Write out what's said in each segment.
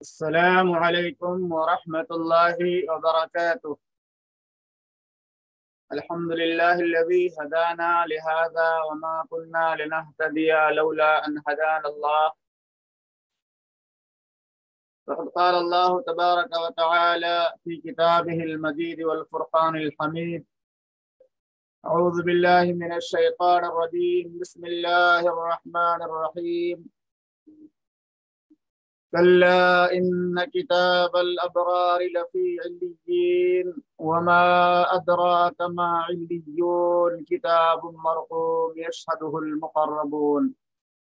السلام علیکم ورحمۃ اللہ وبرکاتہ۔ الحمد للہ الذی ہدانا لہذا وما كنا لنهتدی لولا ان ہدانا اللہ۔ فقد قال اللہ تبارک وتعالی فی کتابہ المجید والفرقان الحمید۔ اعوذ باللہ من الشیطان الرجیم، بسم اللہ الرحمن الرحیم۔ كلا إن كتاب الأبرار لفي عليين وما أدراك ما عليون كتاب مرقوم يشهده المقربون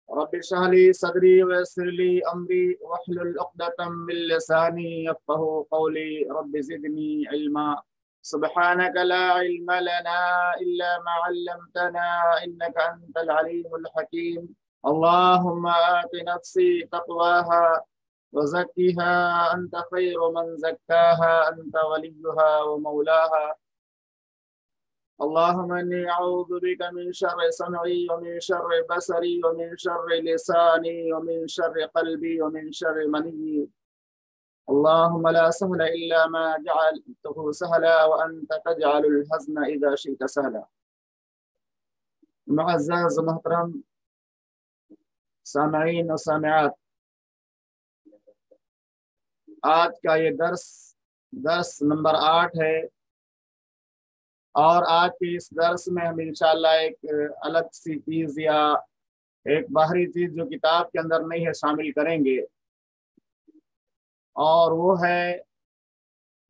رب اشرح لي صدري ويسر لي أمري واحلل عقدة من لساني يفقهوا قولي رب زدني علما سبحانك لا علم لنا إلا ما علمتنا إنك أنت العليم الحكيم اللهم آت نفسي تقواها وزكها أنت خير من زكاها أنت وليها ومولاها اللهم إني أعوذ بك من شر سمعي ومن شر بصري ومن شر لساني ومن شر قلبي ومن شر مني اللهم لا سهل إلا ما جعلته سهلا وأنت تجعل الحزن إذا شئت سهلا۔ معزز محترم سامعین و سامعات، آج کا یہ درس نمبر 8 ہے، اور آج کے اس درس میں ہم انشاءاللہ ایک الگ سی چیز یا ایک باہری چیز جو کتاب کے اندر نہیں ہے شامل کریں گے، اور وہ ہے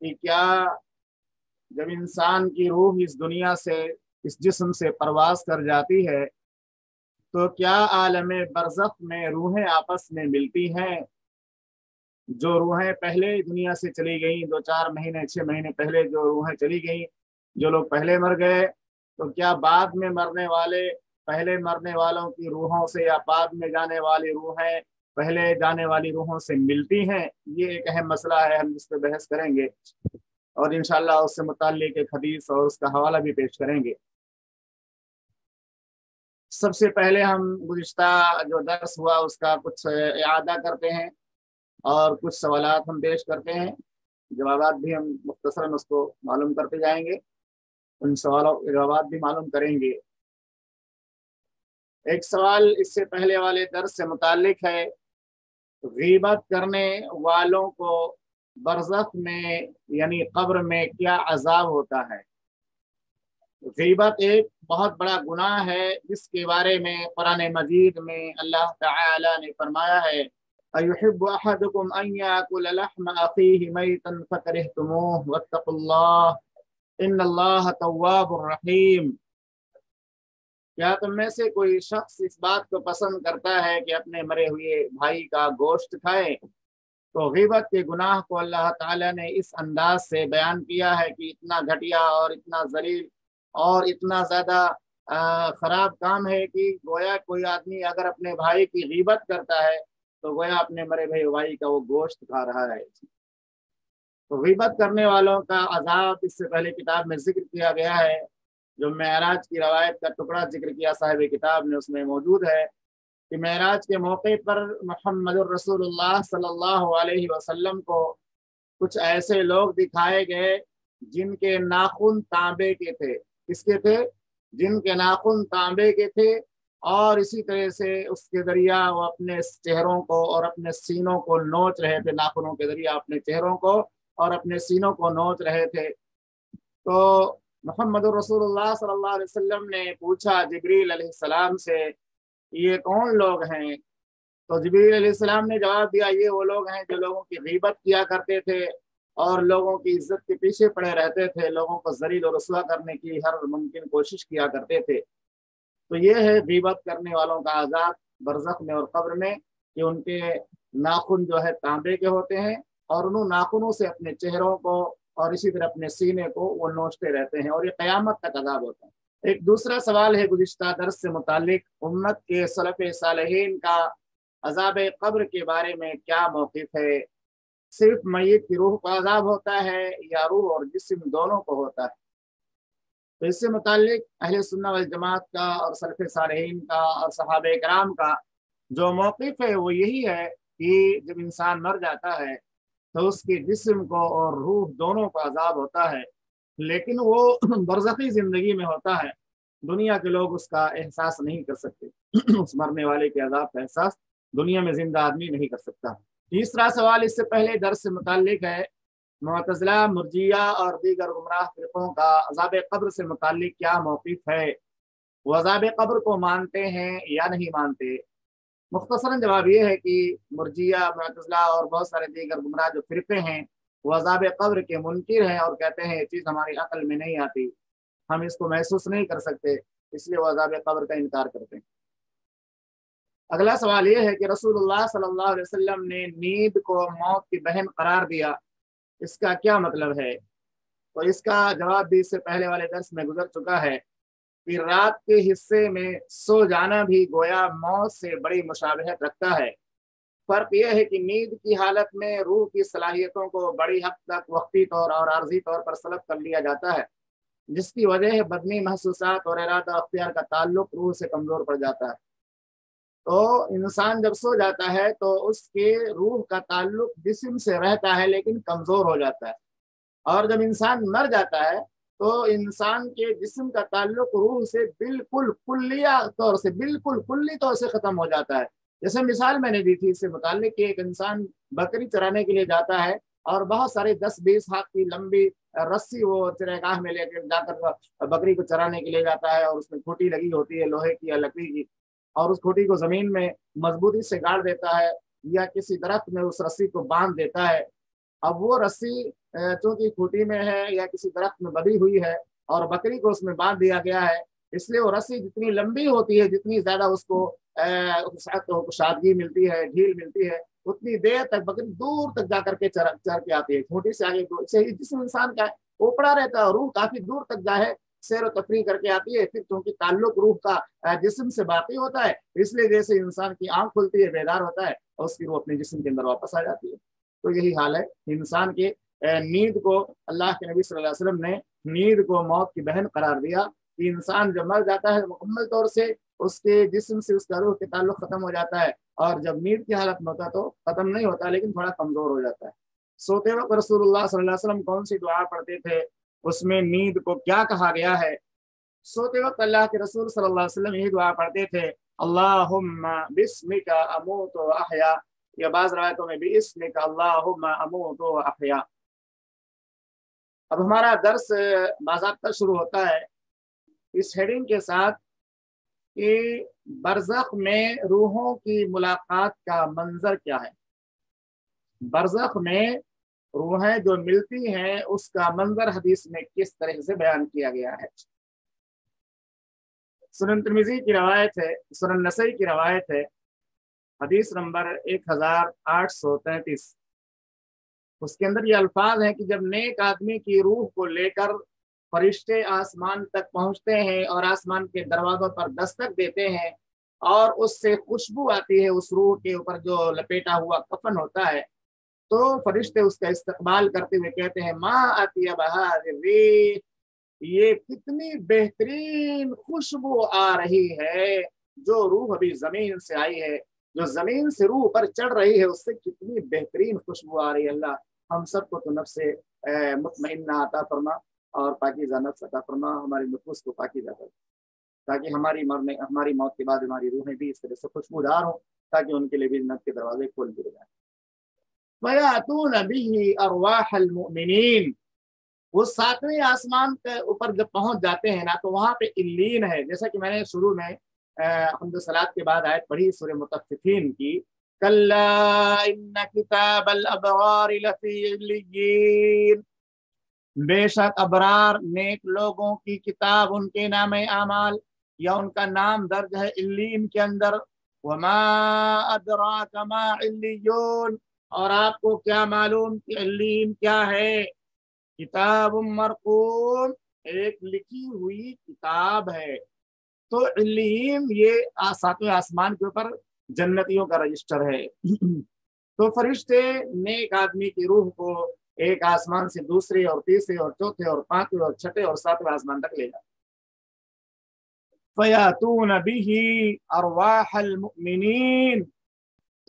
کہ کیا جب انسان کی روح اس دنیا سے، اس جسم سے پرواز کر جاتی ہے تو کیا عالم برزخ میں روحیں آپس میں ملتی ہیں؟ جو روحیں پہلے دنیا سے چلی گئیں، 2-4 مہینے 6 مہینے پہلے جو روحیں چلی گئیں، جو لوگ پہلے مر گئے، تو کیا بعد میں مرنے والے پہلے مرنے والوں کی روحوں سے یا بعد میں جانے والی روحیں پہلے جانے والی روحوں سے ملتی ہیں؟ یہ ایک اہم مسئلہ ہے، ہم اس پہ بحث کریں گے، اور انشاءاللہ اس سے متعلق ایک حدیث اور اس کا حوالہ بھی پیش کریں گے۔ سب سے پہلے ہم گزشتہ جو درس ہوا اس کا کچھ اعادہ کرتے ہیں اور کچھ سوالات ہم پیش کرتے ہیں، جوابات بھی ہم مختصراً اس کو معلوم کرتے جائیں گے، ان سوالوں کے جوابات بھی معلوم کریں گے۔ ایک سوال اس سے پہلے والے درس سے متعلق ہے، غیبت کرنے والوں کو برزخ میں یعنی قبر میں کیا عذاب ہوتا ہے؟ غیبت ایک بہت بڑا گناہ ہے، جس کے بارے میں قرآن مجید میں اللہ تعالی نے فرمایا ہے اَيُحِبُّ أَحَدُكُمْ أَنْ يَأْكُلَ لَحْمَ أَخِيهِ مَيْتًا فَكَرِهْتُمُوهُ وَاتَّقُوا اللَّهَ إِنَّ اللَّهَ تَوَّابٌ رَحِيمٌ۔ کیا تم میں سے کوئی شخص اس بات کو پسند کرتا ہے کہ اپنے مرے ہوئے بھائی کا گوشت کھائے؟ تو غیبت کے گناہ کو اللہ تعالی نے اس انداز سے بیان کیا ہے کہ اتنا گھٹیا اور اتنا ذلیل اور اتنا زیادہ خراب کام ہے کہ گویا کوئی آدمی اگر اپنے بھائی کی غیبت کرتا ہے تو گویا اپنے مرے بھائی کا وہ گوشت کھا رہا ہے۔ تو غیبت کرنے والوں کا عذاب اس سے پہلے کتاب میں ذکر کیا گیا ہے، جو معراج کی روایت کا ٹکڑا ذکر کیا صاحب کتاب نے، اس میں موجود ہے کہ معراج کے موقع پر محمد الرسول اللہ صلی اللہ علیہ وسلم کو کچھ ایسے لوگ دکھائے گئے جن کے ناخن تانبے کے تھے۔ کس کے تھے؟ جن کے ناخن تانبے کے تھے، اور اسی طرح سے اس کے ذریعہ وہ اپنے چہروں کو اور اپنے سینوں کو نوچ رہے تھے، ناخنوں کے ذریعہ اپنے چہروں کو اور اپنے سینوں کو نوچ رہے تھے۔ تو محمد رسول اللہ صلی اللہ علیہ وسلم نے پوچھا جبریل علیہ السلام سے، یہ کون لوگ ہیں؟ تو جبریل علیہ السلام نے جواب دیا، یہ وہ لوگ ہیں جو لوگوں کی غیبت کیا کرتے تھے اور لوگوں کی عزت کے پیچھے پڑے رہتے تھے، لوگوں کو ذلیل و رسوا کرنے کی ہر ممکن کوشش کیا کرتے تھے۔ تو یہ ہے غیبت کرنے والوں کا عذاب برزخ میں اور قبر میں، کہ ان کے ناخن جو ہے تانبے کے ہوتے ہیں، اور انہوں ناخنوں سے اپنے چہروں کو اور اسی طرح اپنے سینے کو وہ نوچتے رہتے ہیں، اور یہ قیامت تک عذاب ہوتا ہے۔ ایک دوسرا سوال ہے گزشتہ درس سے متعلق، امت کے سلف صالحین کا عذاب قبر کے بارے میں کیا موقف ہے؟ صرف میت کی روح کو عذاب ہوتا ہے یا روح اور جسم دونوں کو ہوتا ہے؟ تو اس سے متعلق اہل سنہ والجماعت کا اور سلف صالحین کا اور صحابہ کرام کا جو موقف ہے وہ یہی ہے کہ جب انسان مر جاتا ہے تو اس کے جسم کو اور روح دونوں کو عذاب ہوتا ہے، لیکن وہ برزخی زندگی میں ہوتا ہے، دنیا کے لوگ اس کا احساس نہیں کر سکتے اس مرنے والے کے عذاب کا احساس دنیا میں زندہ آدمی نہیں کر سکتا۔ تیسرا سوال اس سے پہلے درس سے متعلق ہے، معتزلہ، مرجیہ اور دیگر گمراہ فرقوں کا عذاب قبر سے متعلق کیا موقف ہے؟ وہ عذاب قبر کو مانتے ہیں یا نہیں مانتے؟ مختصراً جواب یہ ہے کہ مرجیہ، معتزلہ اور بہت سارے دیگر گمراہ جو فرقے ہیں وہ عذاب قبر کے منکر ہیں اور کہتے ہیں یہ چیز ہماری عقل میں نہیں آتی، ہم اس کو محسوس نہیں کر سکتے، اس لیے وہ عذاب قبر کا انکار کرتے ہیں۔ اگلا سوال یہ ہے کہ رسول اللہ صلی اللہ علیہ وسلم نے نیند کو موت کی بہن قرار دیا، اس کا کیا مطلب ہے؟ تو اس کا جواب بھی اس سے پہلے والے درس میں گزر چکا ہے کہ رات کے حصے میں سو جانا بھی گویا موت سے بڑی مشابہت رکھتا ہے۔ فرق یہ ہے کہ نیند کی حالت میں روح کی صلاحیتوں کو بڑی حد تک وقتی طور اور عارضی طور پر سلب کر لیا جاتا ہے، جس کی وجہ ہے بدنی محسوسات اور ارادہ اختیار کا تعلق روح سے کمزور پڑ جاتا ہے۔ تو انسان جب سو جاتا ہے تو اس کے روح کا تعلق جسم سے رہتا ہے لیکن کمزور ہو جاتا ہے، اور جب انسان مر جاتا ہے تو انسان کے جسم کا تعلق روح سے بالکل کلی طور سے ختم ہو جاتا ہے۔ جیسے مثال میں نے دی تھی اس سے متعلق کہ ایک انسان بکری چرانے کے لیے جاتا ہے اور بہت سارے 10-20 ہاتھ کی لمبی رسی وہ چراگاہ میں لے کے جا کر بکری کو چرانے کے لیے جاتا ہے، اور اس میں کھوٹی لگی ہوتی ہے لوہے کی یا لکڑی کی، اور اس کھوٹی کو زمین میں مضبوطی سے گاڑ دیتا ہے یا کسی درخت میں اس رسی کو باندھ دیتا ہے۔ اب وہ رسی چونکہ کھوٹی میں ہے یا کسی درخت میں بندھی ہوئی ہے اور بکری کو اس میں باندھ دیا گیا ہے، اس لیے وہ رسی جتنی لمبی ہوتی ہے، جتنی زیادہ اس کو کشادگی ملتی ہے، ڈھیل ملتی ہے، اتنی دیر تک بکری دور تک جا کر کے چر کے آتی ہے۔ کھوٹی سے آگے جسم انسان کا اوپڑا رہتا ہے، روح کافی دور تک جائے سیر و تفریح کر کے آتی ہے، پھر چونکہ تعلق روح کا جسم سے باقی ہوتا ہے، اس لیے جیسے انسان کی آنکھ کھلتی ہے، بیدار ہوتا ہے، اور اس کی روح اپنے جسم کے اندر واپس آ جاتی ہے۔ تو یہی حال ہے انسان کے نیند کو اللہ کے نبی صلی اللہ علیہ وسلم نے نیند کو موت کی بہن قرار دیا کہ انسان جب مر جاتا ہے مکمل طور سے اس کے جسم سے اس کا روح کے تعلق ختم ہو جاتا ہے، اور جب نیند کی حالت میں ہوتا تو ختم نہیں ہوتا لیکن تھوڑا کمزور ہو جاتا ہے۔ سوتے وقت رسول اللہ صلی اللہ علیہ وسلم کون سی دعا پڑھتے تھے، اس میں نیند کو کیا کہا گیا ہے؟ سوتے وقت اللہ کے رسول صلی اللہ علیہ وسلم یہی دعا پڑھتے تھے، اللہم بسمک اموت و احیا، یا بعض روایتوں میں بھی اسمک اللہم اموت و احیا۔ اب ہمارا درس باضابطہ شروع ہوتا ہے اس ہیڈنگ کے ساتھ کہ برزخ میں روحوں کی ملاقات کا منظر کیا ہے۔ برزخ میں روحیں جو ملتی ہیں اس کا منظر حدیث میں کس طرح سے بیان کیا گیا ہے۔ سنن ترمذی کی روایت ہے، سنن نسائی کی روایت ہے، حدیث نمبر 1833، اس کے اندر یہ الفاظ ہیں کہ جب نیک آدمی کی روح کو لے کر فرشتے آسمان تک پہنچتے ہیں اور آسمان کے دروازوں پر دستک دیتے ہیں اور اس سے خوشبو آتی ہے اس روح کے اوپر جو لپیٹا ہوا کفن ہوتا ہے، تو فرشتے اس کا استقبال کرتے ہوئے کہتے ہیں ما اطیب ھذہ الریح، یہ کتنی بہترین خوشبو آ رہی ہے، جو روح ابھی زمین سے آئی ہے، جو زمین سے روح پر چڑھ رہی ہے اس سے کتنی بہترین خوشبو آ رہی ہے۔ اللہ ہم سب کو تو نفس مطمئنہ عطا فرما اور پاکیزہ نفس عطا فرما، ہماری نفوس کو پاکیزہ کر، تاکہ ہماری موت کے بعد ہماری روحیں بھی اس طرح سے خوشبودار ہوں تاکہ ان کے لیے بھی جنت کے دروازے کھول دیے جائیں۔ وَيَأْتُونَ بِهِ أَرْوَاحَ الْمُؤْمِنِينَ، وہ 7ویں آسمان کے اوپر جب پہنچ جاتے ہیں نا تو وہاں پہ علیین ہے، جیسا کہ میں نے شروع میں حمد و صلاۃ کے بعد آیت پڑھی سورہ مطففین کی، کَلَّا إِنَّ كِتَابَ الْأَبْرَارِ لَفِي عِلِّيِّينَ، بے شک ابرار نیک لوگوں کی کتاب، ان کے نام اعمال یا ان کا نام درج ہے علیین کے اندر۔ وما ادراک ما علیون، اور آپ کو کیا معلوم کہ علیین کیا ہے؟ کتاب مرقوم، ایک لکھی ہوئی کتاب ہے۔ تو علیین یہ 7ویں آسمان کے اوپر جنتیوں کا رجسٹر ہے۔ تو فرشتے نیک آدمی کی روح کو ایک آسمان سے دوسرے اور تیسرے اور چوتھے اور 5ویں اور 6ٹھے اور 7ویں آسمان تک لے جاتے۔ فَيَأْتُونَ بِهِ أَرْوَاحَ الْمُؤْمِنِينَ،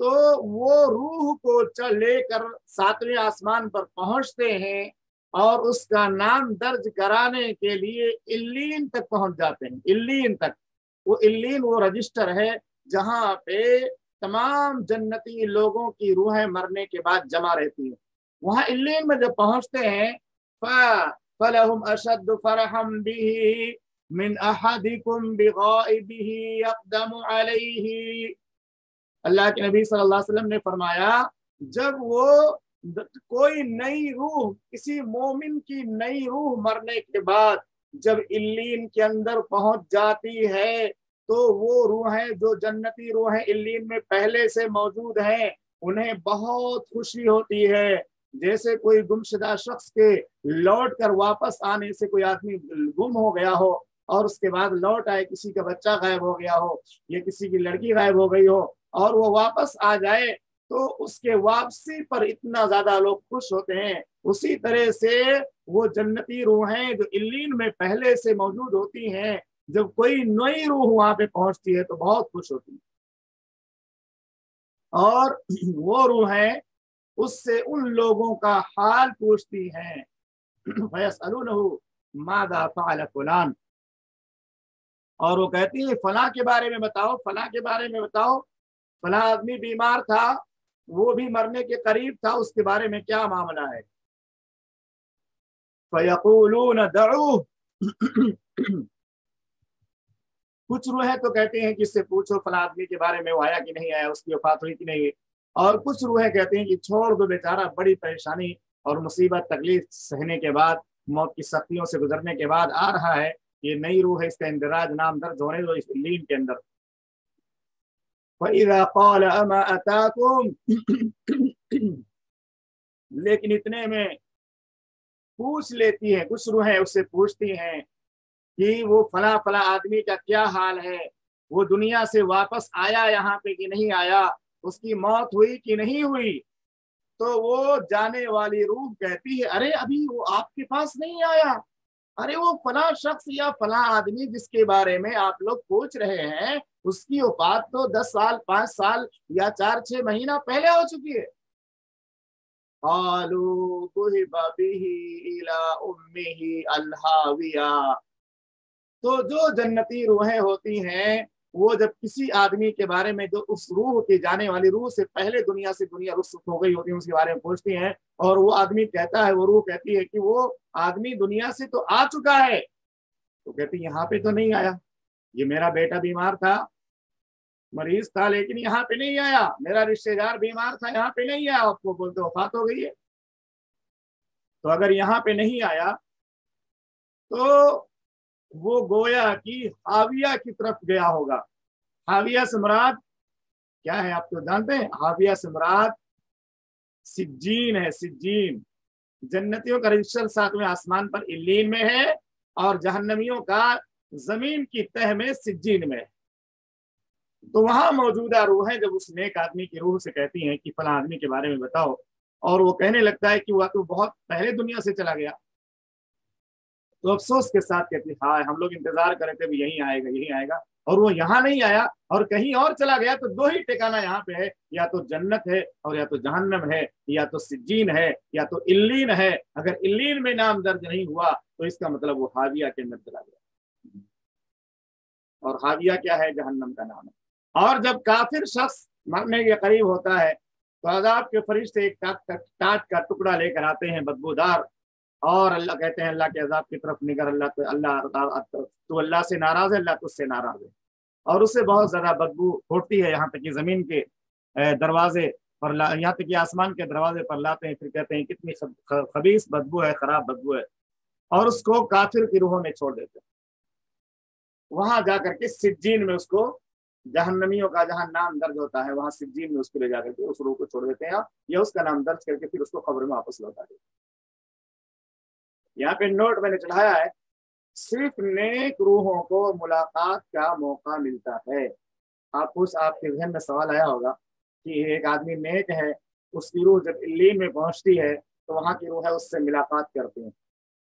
تو وہ روح کو لے کر 7ویں آسمان پر پہنچتے ہیں اور اس کا نام درج کرانے کے لیے الین تک پہنچ جاتے ہیں۔ الین تک، وہ الین وہ رجسٹر ہے جہاں پہ تمام جنتی لوگوں کی روحیں مرنے کے بعد جمع رہتی ہیں۔ وہاں الین میں جب پہنچتے ہیں فَلَهُمْ أَشَدُّ فَرَحًا بِهِ مِنْ أَحَدِكُمْ بِغَائِبِهِ يَقْدَمُ عَلَيْهِ۔ اللہ کے نبی صلی اللہ علیہ وسلم نے فرمایا جب وہ کوئی نئی روح، کسی مومن کی نئی روح مرنے کے بعد جب الین کے اندر پہنچ جاتی ہے تو وہ روحیں جو جنتی روحیں الین میں پہلے سے موجود ہیں انہیں بہت خوشی ہوتی ہے، جیسے کوئی گمشدہ شخص کے لوٹ کر واپس آنے سے، کوئی آدمی گم ہو گیا ہو اور اس کے بعد لوٹ آئے، کسی کا بچہ غائب ہو گیا ہو یا کسی کی لڑکی غائب ہو گئی ہو اور وہ واپس آ جائے تو اس کے واپسی پر اتنا زیادہ لوگ خوش ہوتے ہیں، اسی طرح سے وہ جنتی روحیں جو الین میں پہلے سے موجود ہوتی ہیں جب کوئی نئی روح وہاں پہ پہنچتی ہے تو بہت خوش ہوتی ہے، اور وہ روحیں اس سے ان لوگوں کا حال پوچھتی ہیں فَيَسْأَلُونَهُ مَاذَا فَعَلَ فُلَانٌ، اور وہ کہتی ہیں فلاں کے بارے میں بتاؤ، فلاں کے بارے میں بتاؤ، فلاں آدمی بیمار تھا، وہ بھی مرنے کے قریب تھا، اس کے بارے میں کیا معاملہ ہے؟ فَيَقُولُونَ دَعُوهُ، کچھ روحیں تو کہتے ہیں کہ اس سے پوچھو فلاں آدمی کے بارے میں وہ آیا کہ نہیں آیا، اس کی وفات ہوئی کہ نہیں، اور کچھ روحیں کہتے ہیں کہ چھوڑ دو بیچارہ، بڑی پریشانی اور مصیبت تکلیف سہنے کے بعد، موت کی سختیوں سے گزرنے کے بعد آ رہا ہے، یہ نئی روح ہے، اس کا اندراج نام درج ہونے دو اس الین کے اندر۔ فَإِذَا قَالَ أَمَا أَتَاكُمْ، لیکن اتنے میں پوچھ لیتی ہیں، کچھ روحیں اس سے پوچھتی ہیں کہ وہ فلاں فلاں آدمی کا کیا حال ہے، وہ دنیا سے واپس آیا یہاں پہ کہ نہیں آیا، اس کی موت ہوئی کہ نہیں ہوئی، تو وہ جانے والی روح کہتی ہے ارے ابھی وہ آپ کے پاس نہیں آیا، ارے وہ فلاں شخص یا فلاں آدمی جس کے بارے میں آپ لوگ پوچھ رہے ہیں اس کی وفات تو 10 سال 5 سال یا 4-6 مہینہ پہلے ہو چکی ہے۔ قالوا ذهب به الى امه الهاویہ، تو جو جنتی روحیں ہوتی ہیں وہ جب کسی آدمی کے بارے میں جو اس روح کی جانے والی روح سے پہلے دنیا سے دنیا رخصت ہو گئی ہوتی ہے اس کے بارے میں پوچھتی ہیں، اور وہ آدمی کہتا ہے، وہ روح کہتی ہے کہ وہ آدمی دنیا سے تو آ چکا ہے، تو کہتی یہاں پہ تو نہیں آیا، یہ میرا بیٹا بیمار تھا، مریض تھا لیکن یہاں پہ نہیں آیا، میرا رشتے دار بیمار تھا یہاں پہ نہیں آیا، آپ کو بولتے وفات ہو گئی ہے، تو اگر یہاں پہ نہیں آیا تو وہ گویا کی حاویہ کی طرف گیا ہوگا۔ حاویہ سے مراد کیا ہے آپ تو جانتے ہیں؟ حاویہ سے مراد سجین ہے، سجین، جنتیوں کا رجسٹر 7ویں آسمان پر الین میں ہے اور جہنمیوں کا زمین کی تہ میں سجین میں ہے، تو وہاں موجودہ روحیں جب اس نیک آدمی کی روح سے کہتی ہیں کہ فلاں آدمی کے بارے میں بتاؤ، اور وہ کہنے لگتا ہے کہ وہ تو بہت پہلے دنیا سے چلا گیا، تو افسوس کے ساتھ کہتی ہاں ہم لوگ انتظار کرے تھے یہیں آئے گا یہیں آئے گا، اور وہ یہاں نہیں آیا اور کہیں اور چلا گیا، تو 2 ہی ٹھکانہ یہاں پہ ہے، یا تو جنت ہے اور یا تو جہنم ہے، یا تو سجین ہے یا تو الین ہے، اگر الین میں نام درج نہیں ہوا تو اس کا مطلب وہ حاویہ کے اندر چلا گیا، اور حاویہ کیا ہے؟ جہنم کا نام ہے۔ اور جب کافر شخص مرنے کے قریب ہوتا ہے تو عذاب کے فرشتے ایک ٹاٹ کا ٹکڑا لے کر آتے ہیں بدبودار، اور اللہ کہتے ہیں اللہ کے عذاب کی طرف نگر، تو اللہ سے ناراض ہے، اللہ تجھ سے ناراض ہے، اور اس سے بہت زیادہ بدبو پھوٹتی ہے، یہاں تک کہ زمین کے دروازے پر، یہاں تک کہ آسمان کے دروازے پر لاتے ہیں، پھر کہتے ہیں کتنی خبیث بدبو ہے، خراب بدبو ہے، اور اس کو کافر کی روحوں میں چھوڑ دیتے ہیں، وہاں جا کر کے سجین میں اس کو، جہنمیوں کا جہاں نام درج ہوتا ہے وہاں سجین میں اس کو لے جا کر کے اس روح کو چھوڑ دیتے ہیں، یا اس کا نام درج کر کے پھر اس کو قبر میں واپس لوٹا دیتے ہیں۔ یہاں پہ نوٹ میں نے چڑھایا ہے، صرف نیک روحوں کو ملاقات کا موقع ملتا ہے۔ آپ کے ذہن میں سوال آیا ہوگا کہ ایک آدمی نیک ہے، اس کی روح جب الین میں پہنچتی ہے تو وہاں کی روح ہے اس سے ملاقات کرتے ہیں،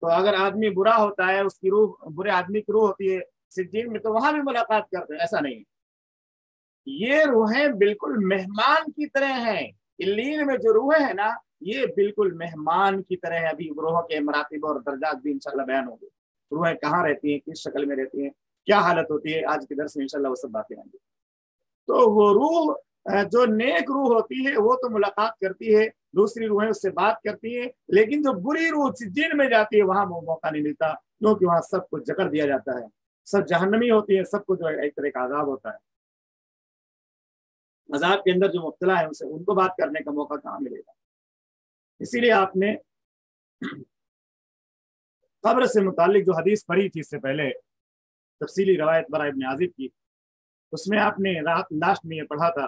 تو اگر آدمی برا ہوتا ہے، اس کی روح، برے آدمی کی روح ہوتی ہے سجین میں، تو وہاں بھی ملاقات کرتے ہیں؟ ایسا نہیں ہے، یہ روحیں بالکل مہمان کی طرح ہیں. علیین میں جو روحیں ہیں نا یہ بالکل مہمان کی طرح ہیں. ابھی روحوں کے مراتب اور درجات بھی انشاءاللہ بیان ہوں گے. روحیں کہاں رہتی ہیں, کس شکل میں رہتی ہیں, کیا حالت ہوتی ہے, آج کے درس میں انشاءاللہ وہ سب باتیں آئیں گی. تو وہ روح جو نیک روح ہوتی ہے وہ تو ملاقات کرتی ہے, دوسری روحیں اس سے بات کرتی ہیں, لیکن جو بری روح جن میں جاتی ہے وہاں وہ موقع نہیں ملتا, کیونکہ وہاں سب کو جکڑ دیا جاتا ہے, سب جہنمی ہوتی ہے, سب کو جو ہے ایک طرح کا عذاب ہوتا ہے. عذاب کے اندر جو مبتلا ہے ان کو بات کرنے کا موقع کہاں ملے گا. اسی لیے آپ نے قبر سے متعلق جو حدیث پڑھی تھی اس سے پہلے, تفصیلی روایت برا ابن عازب کی, اس میں آپ نے لاسٹ میں یہ پڑھا تھا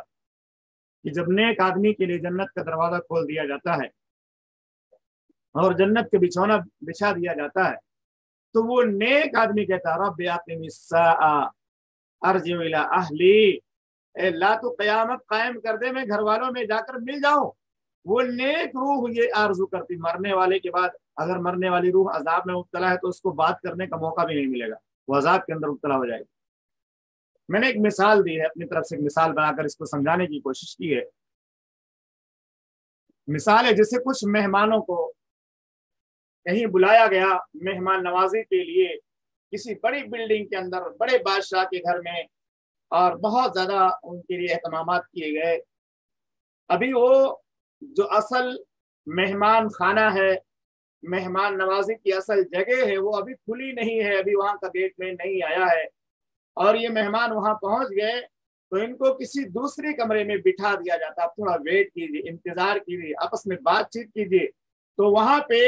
کہ جب نیک آدمی کے لیے جنت کا دروازہ کھول دیا جاتا ہے اور جنت کے بچھونا بچھا دیا جاتا ہے تو وہ نیک آدمی کہتا ہے رب اقم الساعہ ارجع الی اہلی, اے اللہ تو قیامت قائم کر دے, میں گھر والوں میں جا کر مل جاؤں. وہ نیک روح یہ آرزو کرتی, مرنے والے کے بعد اگر مرنے والی روح عذاب میں مبتلا ہے تو اس کو بات کرنے کا موقع بھی نہیں ملے گا, وہ عذاب کے اندر مبتلا ہو جائے گی. میں نے ایک مثال دی ہے, اپنی طرف سے ایک مثال بنا کر اس کو سمجھانے کی کوشش کی ہے. مثال ہے جیسے کچھ مہمانوں کو کہیں بلایا گیا مہمان نوازی کے لیے کسی بڑی بلڈنگ کے اندر, بڑے بادشاہ کے گھر میں, اور بہت زیادہ ان کے لیے اہتمامات کیے گئے. ابھی وہ جو اصل مہمان خانہ ہے, مہمان نوازی کی اصل جگہ ہے, وہ ابھی کھلی نہیں ہے, ابھی وہاں کا گیٹ میں نہیں آیا ہے, اور یہ مہمان وہاں پہنچ گئے تو ان کو کسی دوسرے کمرے میں بٹھا دیا جاتا, آپ تھوڑا ویٹ کیجیے, انتظار کیجیے, آپس میں بات چیت کیجیے. تو وہاں پہ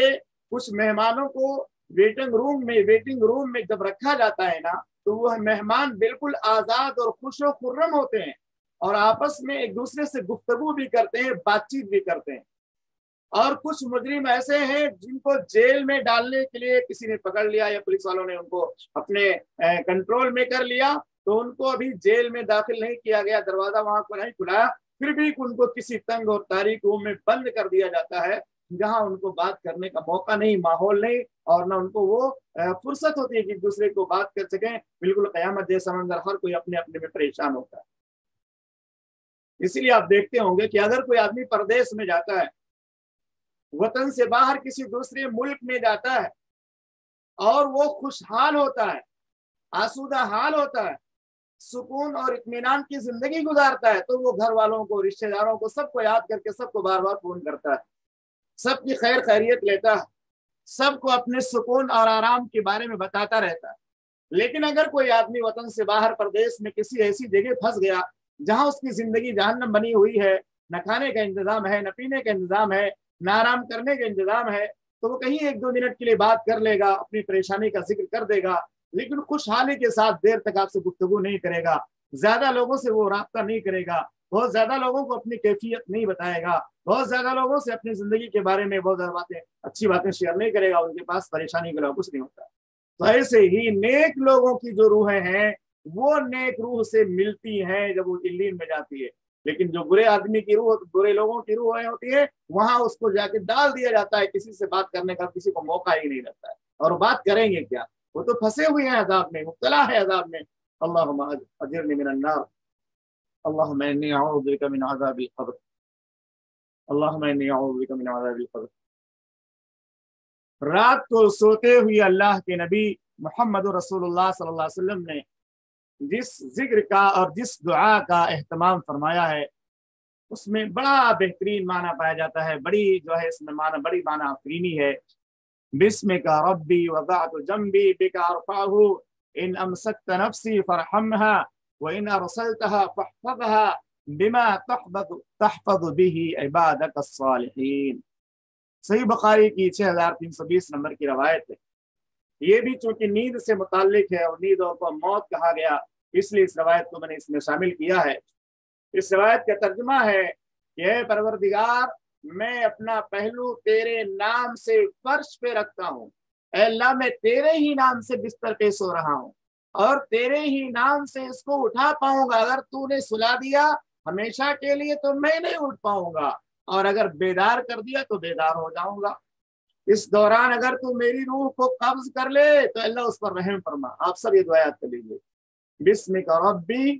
کچھ مہمانوں کو ویٹنگ روم میں جب رکھا جاتا ہے نا تو وہ مہمان بالکل آزاد اور خوش و خرم ہوتے ہیں, اور آپس میں ایک دوسرے سے گفتگو بھی کرتے ہیں, بات چیت بھی کرتے ہیں. اور کچھ مجرم ایسے ہیں جن کو جیل میں ڈالنے کے لیے کسی نے پکڑ لیا یا پولیس والوں نے ان کو اپنے کنٹرول میں کر لیا, تو ان کو ابھی جیل میں داخل نہیں کیا گیا, دروازہ وہاں کو نہیں کھلایا, پھر بھی ان کو کسی تنگ اور تاریک روم میں بند کر دیا جاتا ہے جہاں ان کو بات کرنے کا موقع نہیں, ماحول نہیں, اور نہ ان کو وہ فرصت ہوتی ہے کہ ایک دوسرے کو بات کر سکیں. بالکل قیامت جیسا منظر, ہر کوئی اپنے اپنے میں پریشان ہوتا ہے. اسی لیے آپ دیکھتے ہوں گے کہ اگر کوئی آدمی پردیس میں جاتا ہے, وطن سے باہر کسی دوسرے ملک میں جاتا ہے, اور وہ خوشحال ہوتا ہے, آسودہ حال ہوتا ہے, سکون اور اطمینان کی زندگی گزارتا ہے, تو وہ گھر والوں کو, رشتہ داروں کو, سب کو یاد کر کے سب کو بار بار فون کرتا ہے, سب کی خیر خیریت لیتا ہے, سب کو اپنے سکون اور آرام کے بارے میں بتاتا رہتا ہے. لیکن اگر کوئی آدمی وطن سے باہر پردیس میں کسی ایسی جگہ پھنس گیا جہاں اس کی زندگی جہنم بنی ہوئی ہے, نہ کھانے کا انتظام ہے, نہ پینے کا انتظام ہے, نہ آرام کرنے کا انتظام ہے, تو وہ کہیں ایک دو منٹ کے لیے بات کر لے گا, اپنی پریشانی کا ذکر کر دے گا, لیکن خوشحالی کے ساتھ دیر تک آپ سے گفتگو نہیں کرے گا, زیادہ لوگوں سے وہ رابطہ نہیں کرے گا, بہت زیادہ لوگوں کو اپنی کیفیت نہیں بتائے گا, بہت زیادہ لوگوں سے اپنی زندگی کے بارے میں بہت زیادہ اچھی باتیں شیئر نہیں کرے گا, ان کے پاس پریشانی کے علاوہ کچھ نہیں ہوتا. تو ایسے ہی نیک لوگوں کی جو روحیں ہیں وہ نیک روح سے ملتی ہیں جب وہ علیین میں جاتی ہے, لیکن جو برے آدمی کی روح, برے لوگوں کی روحیں ہوتی ہے, وہاں اس کو جا کے ڈال دیا جاتا ہے, کسی سے بات کرنے کا کسی کو موقع ہی نہیں رہتا ہے, اور بات کریں گے کیا, وہ تو پھنسے ہوئے ہیں عذاب میں, مبتلا ہے عذاب میں. اللہم اجرنی من النار, اللہم انی اعوذ بک من عذاب القبر, اللہم انی اعوذ بک من عذاب القبر. رات کو سوتے ہوئے اللہ کے نبی محمد رسول اللہ صلی اللہ علیہ وسلم نے جس ذکر کا اور جس دعا کا اہتمام فرمایا ہے اس میں بڑا بہترین معنی پایا جاتا ہے, بڑی جو ہے اس میں معنی, بڑی معنی آفرینی ہے. بسمک ربی وضعت جنبی بک ارفعہ ان امسکت نفسی فرحمها وان ارسلتها فاحفظها بما تحفظ به عبادك الصالحین. صحیح بخاری کی 6320 نمبر کی روایت ہے. یہ بھی چونکہ نیند سے متعلق ہے اور نیندوں کو موت کہا گیا, اس لیے اس روایت کو میں نے اس میں شامل کیا ہے. اس روایت کا ترجمہ ہے کہ اے پروردگار, میں اپنا پہلو تیرے نام سے فرش پہ رکھتا ہوں, اے اللہ میں تیرے ہی نام سے بستر پہ سو رہا ہوں, اور تیرے ہی نام سے اس کو اٹھا پاؤں گا. اگر تو نے سلا دیا ہمیشہ کے لیے تو میں نہیں اٹھ پاؤں گا, اور اگر بیدار کر دیا تو بیدار ہو جاؤں گا. اس دوران اگر تو میری روح کو قبض کر لے تو اللہ اس پر رحم فرما. آپ سب یہ دعا یاد کر لیجیے, بسمک ربی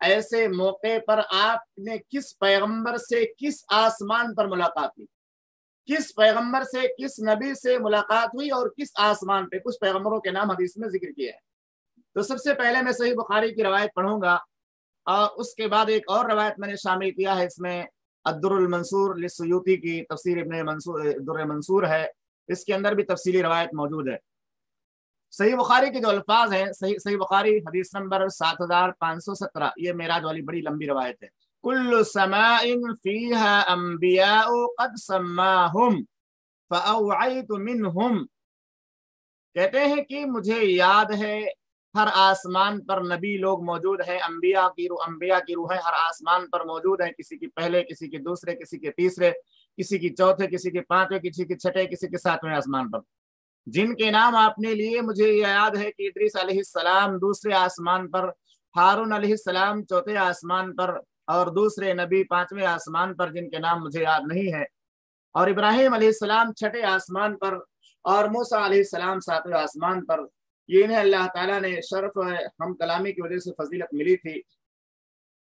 ایسے موقع پر آپ نے کس پیغمبر سے کس آسمان پر ملاقات کی، کس پیغمبر سے کس نبی سے ملاقات ہوئی اور کس آسمان پہ، کچھ پیغمبروں کے نام حدیث میں ذکر کیے ہیں۔ تو سب سے پہلے میں صحیح بخاری کی روایت پڑھوں گا، اور اس کے بعد ایک اور روایت میں نے شامل کیا ہے اس میں، الدر المنصور للسیوطی کی تفسیر ابن منصور در منصور ہے، اس کے اندر بھی تفصیلی روایت موجود ہے۔ صحیح بخاری کے جو الفاظ ہیں، صحیح بخاری حدیث نمبر 7517، یہ معراج والی بڑی لمبی روایت ہے۔ کل سماء فیہا انبیاء قد سماہم فاوعیت منہم، کہتے ہیں کہ مجھے یاد ہے ہر آسمان پر نبی لوگ موجود ہیں، انبیاء کی روحیں ہر آسمان پر موجود ہیں، کسی کی پہلے، کسی کے دوسرے، کسی کے تیسرے، کسی کی چوتھے، کسی کے پانچویں، کسی کے چھٹے، کسی کے ساتویں آسمان پر، جن کے نام آپ نے لیے مجھے یاد ہے کہ ادریس علیہ السلام دوسرے آسمان پر، ہارون علیہ السلام چوتھے آسمان پر، اور دوسرے نبی پانچویں آسمان پر جن کے نام مجھے یاد نہیں ہے، اور ابراہیم علیہ السلام چھٹے آسمان پر، اور موسیٰ علیہ السلام ساتویں آسمان پر۔ یہ انہیں اللہ تعالیٰ نے شرف ہم کلامی کی وجہ سے فضیلت ملی تھی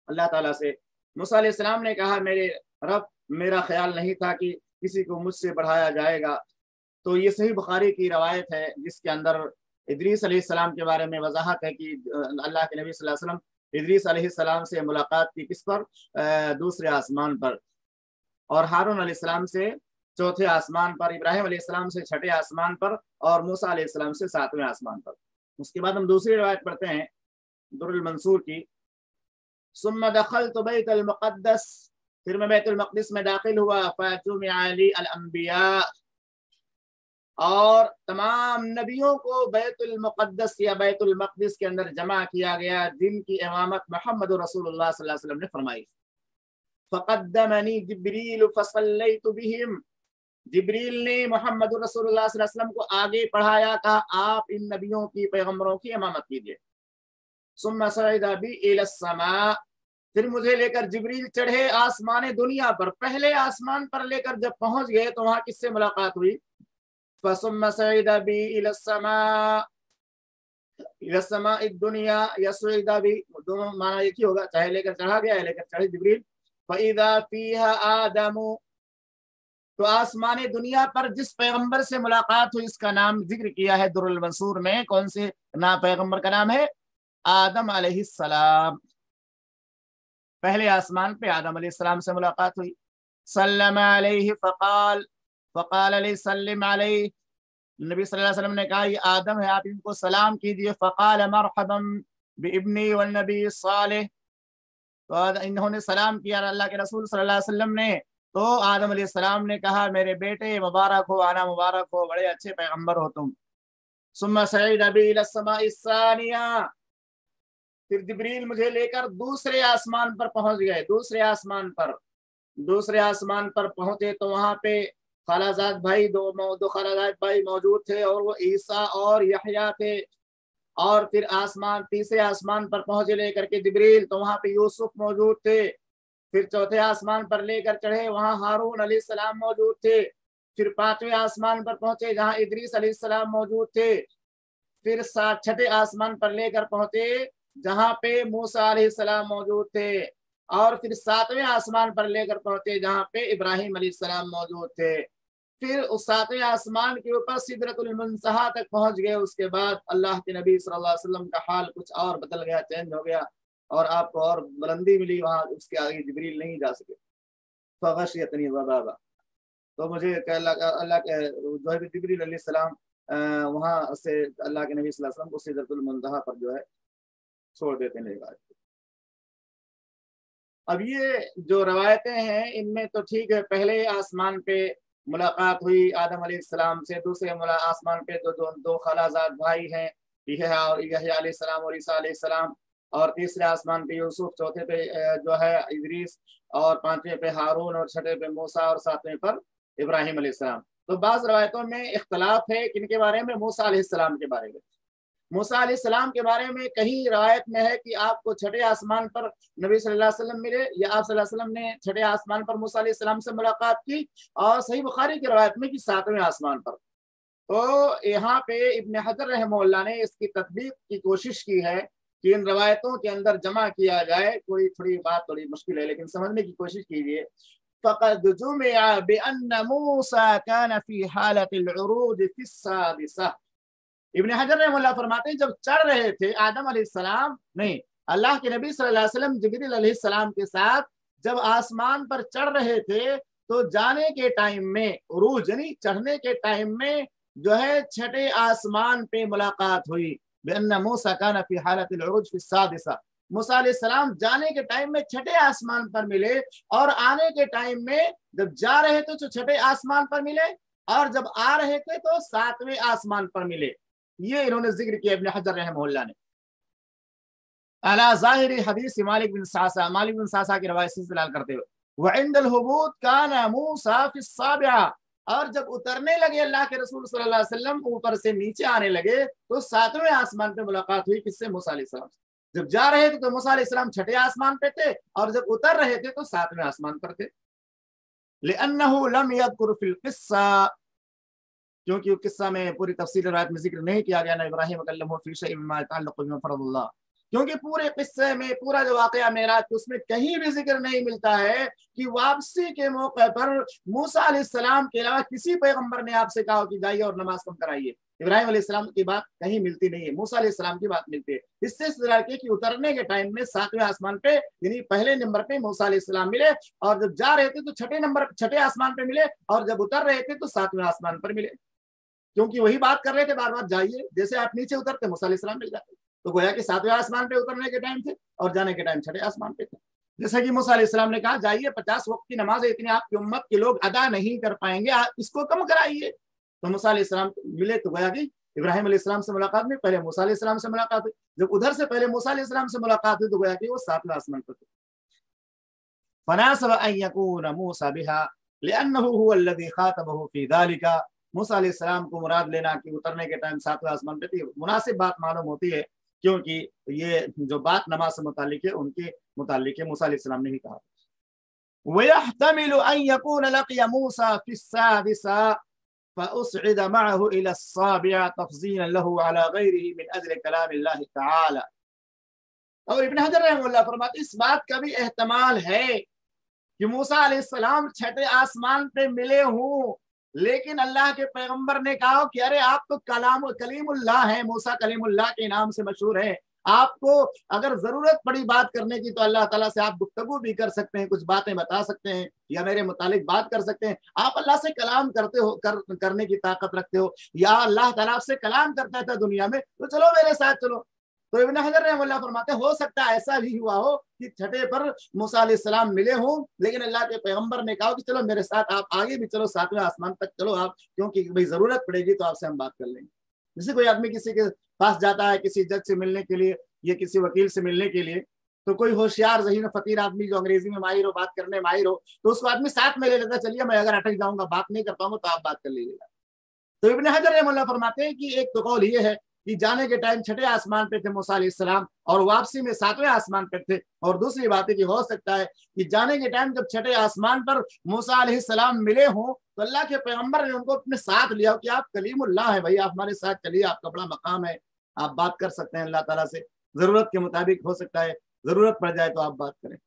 اللہ تعالیٰ سے۔ موسیٰ علیہ السلام نے کہا میرے رب، میرا خیال نہیں تھا کہ کسی کو مجھ سے بڑھایا جائے گا۔ تو یہ صحیح بخاری کی روایت ہے جس کے اندر ادریس علیہ السلام کے بارے میں وضاحت ہے کہ اللہ کے نبی صلی اللہ علیہ وسلم ادریس علیہ السلام سے ملاقات کی کس پر؟ دوسرے آسمان پر، اور ہارون علیہ السلام سے چوتھے آسمان پر، ابراہیم علیہ السلام سے چھٹے آسمان پر، اور موسیٰ علیہ السلام سے ساتویں آسمان پر۔ اس کے بعد ہم دوسری روایت پڑھتے ہیں در المنصور کی۔ ثم دخلت بیت المقدس، پھر میں بیت المقدس میں داخل ہوا، فجمع لی الانبیاء، اور تمام نبیوں کو بیت المقدس یا بیت المقدس کے اندر جمع کیا گیا، جن کی امامت محمد رسول اللہ صلی اللہ علیہ وسلم نے فرمائی۔ فقدمنی جبریل فصلیت بہم، جبریل نے محمد رسول اللہ صلی اللہ علیہ وسلم کو آگے پڑھایا، کہا آپ ان نبیوں کی، پیغمبروں کی امامت کیجیے۔ ثم صعد بی الی السماء، پھر مجھے لے کر جبریل چڑھے آسمان دنیا پر، پہلے آسمان پر لے کر جب پہنچ گئے تو وہاں کس سے ملاقات ہوئی؟ فثم صعد بی الی السماء، الی السماء الدنیا یا صعد بی، دونوں معنی ایک ہی ہوگا، چاہے لے کر چڑھا گیا ہے لے کر چڑھے جبریل۔ فَإِذَا فِيهَا آدَمُ، تو آسمان دنیا پر جس پیغمبر سے ملاقات ہوئی اس کا نام ذکر کیا ہے در المنصور میں، کون سے نام پیغمبر کا نام ہے؟ آدم علیہ السلام۔ پہلے آسمان پہ آدم علیہ السلام سے ملاقات ہوئی۔ سلم علیہ فقال علیہ سلم علیہ، نبی صلی اللہ علیہ وسلم نے کہا یہ آدم ہے، آپ ان کو سلام کیجئے۔ فقال مرحبا بابنی والنبی الصالح، تو انہوں نے سلام کیا اللہ کے رسول صلی اللہ علیہ وسلم نے، تو آدم علیہ السلام نے کہا میرے بیٹے مبارک ہو، آنا مبارک ہو، بڑے اچھے پیغمبر ہو تم۔ ثم صعد بی الی السماء الثانیہ، پھر جبریل مجھے لے کر دوسرے آسمان پر پہنچ گئے، دوسرے آسمان پر پہنچے تو وہاں پہ خالازاد بھائی دو خالازاد بھائی موجود تھے، اور وہ عیسیٰ اور یحییٰ تھے۔ اور پھر تیسرے آسمان پر پہنچے لے کر کے جبریل تو وہاں پہ یوسف موجود تھے۔ پھر چوتھے آسمان پر لے کر چڑھے، وہاں ہارون علیہ السلام موجود تھے۔ پھر پانچویں آسمان پر پہنچے جہاں ادریس علیہ السلام موجود تھے۔ پھر چھٹے آسمان پر لے کر پہنچے جہاں پہ موسیٰ علیہ السلام موجود تھے، اور پھر ساتویں آسمان پر لے کر پہنچے جہاں پہ ابراہیم علیہ السلام موجود تھے۔ پھر اس ساتویں آسمان کے اوپر سدرۃ المنتہا تک پہنچ گئے۔ اس کے بعد اللہ کے نبی صلی اللہ علیہ وسلم کا حال کچھ اور بدل گیا، چینج ہو گیا، اور آپ کو اور بلندی ملی، وہاں اس کے آگے جبریل نہیں جا سکے۔ فغشیتنی ضبابہ، تو مجھے اللہ کے جو ہے جبریل علیہ السلام وہاں سے اللہ کے نبی صلی اللہ علیہ وسلم کو سدرۃ المنتہا پر جو ہے چھوڑ دیتے ہیں۔ اب یہ جو روایتیں ہیں ان میں تو ٹھیک ہے، پہلے آسمان پہ ملاقات ہوئی آدم علیہ السلام سے، دوسرے آسمان پہ دو خالازاد بھائی ہیں، یحییٰ علیہ السلام اور عیسیٰ علیہ السلام، اور تیسرے آسمان پہ یوسف، چوتھے پہ جو ہے ادریس، اور پانچویں پہ ہارون، اور چھٹے پہ موسیٰ، اور ساتویں پر ابراہیم علیہ السلام۔ تو بعض روایتوں میں اختلاف ہے کن کے بارے میں؟ موسیٰ علیہ السلام کے بارے میں۔ موسیٰ علیہ السلام کے بارے میں کہیں روایت میں ہے کہ آپ کو چھٹے آسمان پر نبی صلی اللہ علیہ وسلم ملے، یا آپ صلی اللہ علیہ وسلم نے چھٹے آسمان پر موسیٰ علیہ السلام سے ملاقات کی، اور صحیح بخاری کی روایت میں کہ ساتویں آسمان پر۔ تو یہاں پہ ابن حجر رحمہ اللہ نے اس کی تطبیق کی کوشش کی ہے کہ ان روایتوں کے اندر جمع کیا جائے، کوئی تھوڑی بات تھوڑی مشکل ہے لیکن سمجھنے کی کوشش کیجیے۔ فقد جمع بأن موسى كان في حالة العروج في السادسة۔ ابن حجر رحمہ اللہ فرماتے ہیں جب چڑھ رہے تھے آدم علیہ السلام نہیں، اللہ کے نبی صلی اللہ علیہ وسلم جبریل علیہ السلام کے ساتھ جب آسمان پر چڑھ رہے تھے تو جانے کے ٹائم میں، عروج یعنی چڑھنے کے ٹائم میں جو ہے چھٹے آسمان پہ ملاقات ہوئی۔ بأن موسى كان في حالة العروج في السادسة، موسیٰ علیہ السلام جانے کے ٹائم میں چھٹے آسمان پر ملے، اور آنے کے ٹائم میں جب جا رہے تھے تو چھٹے آسمان پر ملے، اور جب آ رہے تھے تو 7ویں آسمان پر ملے۔ یہ انہوں نے ذکر کیا ابن حجر رحمہ اللہ نے علی ظاہر حدیث مالک بن سعصع کی روایت سے استدلال کرتے ہوئے۔ وعند الہبوط کان موسیٰ فی السابعہ، اور جب اترنے لگے اللہ کے رسول صلی اللہ علیہ وسلم اوپر سے نیچے آنے لگے تو 7ویں آسمان پہ ملاقات ہوئی، کس سے؟ موسیٰ علیہ السلام سے۔ جب جا رہے تھے تو موسیٰ علیہ السلام چھٹے آسمان پہ تھے، اور جب اتر رہے تھے تو 7ویں آسمان پر تھے۔ لأنه لم يذكر في القصة، کیونکہ قصہ میں پوری تفصیل روایت میں ذکر نہیں کیا گیا، نہ ابراہیم کلمہ فی شیء مما يتعلق بما فرض اللہ، کیونکہ پورے قصے میں پورا جو واقعہ معراج اس میں کہیں بھی ذکر نہیں ملتا ہے کہ واپسی کے موقع پر موسیٰ علیہ السلام کے علاوہ کسی پیغمبر نے آپ سے کہا کہ جائیے اور نماز کم کرائیے۔ ابراہیم علیہ السلام کی بات کہیں ملتی نہیں ہے، موسیٰ علیہ السلام کی بات ملتی ہے۔ اس سے استدلال کیا کہ اترنے کے ٹائم میں 7ویں آسمان پہ یعنی پہلے نمبر پہ موسیٰ علیہ السلام ملے، اور جب جا رہے تھے تو چھٹے آسمان پہ ملے، اور جب اتر رہے تھے تو 7ویں آسمان پر ملے، کیونکہ وہی بات کر رہے تھے بار بار، جائیے، جیسے آپ نیچے اترتے موسیٰ علیہ السلام مل جاتے، تو گویا کہ 7ویں آسمان پہ اترنے کے ٹائم تھے اور جانے کے ٹائم چھٹے آسمان پہ تھے۔ جیسا کہ موسیٰ علیہ السلام نے کہا جائیے 50 وقت کی نماز اتنی آپ کی امت کے لوگ ادا نہیں کر پائیں گے، آپ اس کو کم کرائیے۔ تو موسیٰ علیہ السلام ملے تو گویا کہ ابراہیم علیہ السلام سے ملاقات میں پہلے موسیٰ علیہ السلام سے ملاقات ہوئی، جب ادھر سے پہلے موسیٰ علیہ السلام سے ملاقات ہوئی تو گویا کہ وہ 7ویں آسمان پر تھے۔ فناسب ان يكون موسى بها لانه هو الذي خاطبه في ذلك، موسیٰ علیہ السلام کو مراد لینا کہ اترنے کے ٹائم 7ویں آسمان پہ تھی، مناسب بات معلوم ہوتی ہے، کیونکہ یہ جو بات نماز سے متعلق ہے ان کے متعلق ہے، موسیٰ علیہ السلام نے ہی کہا۔ ويحتمل ان يكون لقي موسى في السادسة فأصعد معه إلى السابعة تفضيلا له على غيره من أجل كلام الله تعالى۔ اور ابن حجر رحمہ اللہ فرماتے اس بات کا بھی احتمال ہے کہ موسیٰ علیہ السلام چھٹے آسمان پہ ملے ہوں، لیکن اللہ کے پیغمبر نے کہا کہ ارے آپ تو کلیم اللہ ہیں، موسیٰ کلیم اللہ کے نام سے مشہور ہے، آپ کو اگر ضرورت پڑی بات کرنے کی تو اللہ تعالیٰ سے آپ گفتگو بھی کر سکتے ہیں، کچھ باتیں بتا سکتے ہیں یا میرے متعلق بات کر سکتے ہیں، آپ اللہ سے کلام کرتے ہو، کرنے کی طاقت رکھتے ہو، یا اللہ تعالیٰ آپ سے کلام کرتا تھا دنیا میں تو چلو میرے ساتھ چلو۔ تو ابن حجر رحمہ اللہ فرماتے ہو سکتا ہے ایسا بھی ہوا ہو کہ چھٹے پر موسیٰ علیہ السلام ملے ہوں، لیکن اللہ کے پیغمبر نے کہا کہ چلو میرے ساتھ آپ آگے بھی چلو، 7ویں آسمان تک چلو آپ، کیونکہ بھئی ضرورت پڑے گی تو آپ سے ہم بات کر لیں گے۔ جیسے کوئی آدمی کسی کے پاس جاتا ہے کسی جج سے ملنے کے لیے یا کسی وکیل سے ملنے کے لیے، تو کوئی ہوشیار ذہین فقیر آدمی جو انگریزی میں ماہر ہو، بات کرنے ماہر ہو، تو اس کو آدمی ساتھ میں لے لیتا، چلیے میں اگر اٹک جاؤں گا بات نہیں کر پاؤں گا تو آپ بات کر لیجیے گا۔ تو ابن حجر رحمہ اللہ فرماتے ہیں کہ ایک تو قول یہ ہے کہ جانے کے ٹائم چھٹے آسمان پہ تھے موسیٰ علیہ السلام اور واپسی میں 7ویں آسمان پہ تھے، اور دوسری بات ہے کہ ہو سکتا ہے کہ جانے کے ٹائم جب چھٹے آسمان پر موسیٰ علیہ السلام ملے ہوں تو اللہ کے پیغمبر نے ان کو اپنے ساتھ لیا کہ آپ کلیم اللہ ہیں بھائی، آپ ہمارے ساتھ چلیے، آپ کا بڑا مقام ہے، آپ بات کر سکتے ہیں اللہ تعالیٰ سے، ضرورت کے مطابق ہو سکتا ہے ضرورت پڑ جائے تو آپ بات کریں۔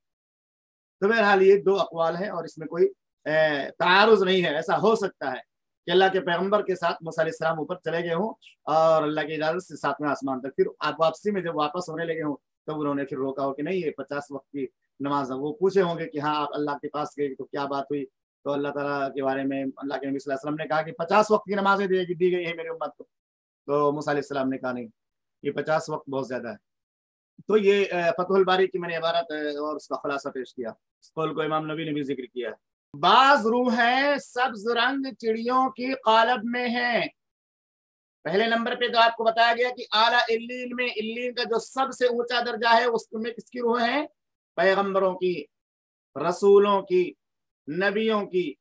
تو بہرحال یہ 2 اقوال ہیں اور اس میں کوئی تعارض نہیں ہے، ایسا ہو سکتا ہے کہ اللہ کے پیغمبر کے ساتھ موسیٰ علیہ السلام اوپر چلے گئے ہوں اور اللہ کی اجازت سے 7ویں آسمان تک، پھر آپ واپسی میں جب واپس ہونے لگے ہوں تب انہوں نے پھر روکا ہو کہ نہیں یہ 50 وقت کی نماز ہے۔ وہ پوچھے ہوں گے کہ ہاں آپ اللہ کے پاس گئے تو کیا بات ہوئی، تو اللہ تعالیٰ کے بارے میں اللہ کے نبی صلی اللہ علیہ وسلم نے کہا کہ 50 وقت کی نمازیں دی گئی ہیں میری امت کو، تو موسیٰ علیہ السلام نے کہا نہیں، یہ 50 وقت بہت زیادہ ہے۔ تو یہ فتح الباری کی میں نے عبارت اور اس کا خلاصہ پیش کیا، اس قول کو امام نبی نے بھی ذکر کیا ہے۔ بعض روحیں سبز رنگ چڑیوں کی قالب میں ہیں۔ پہلے نمبر پہ تو آپ کو بتایا گیا کہ اعلیٰ علیین میں، علیین کا جو سب سے اونچا درجہ ہے اس میں کس کی روح ہیں؟ پیغمبروں کی، رسولوں کی، نبیوں کی۔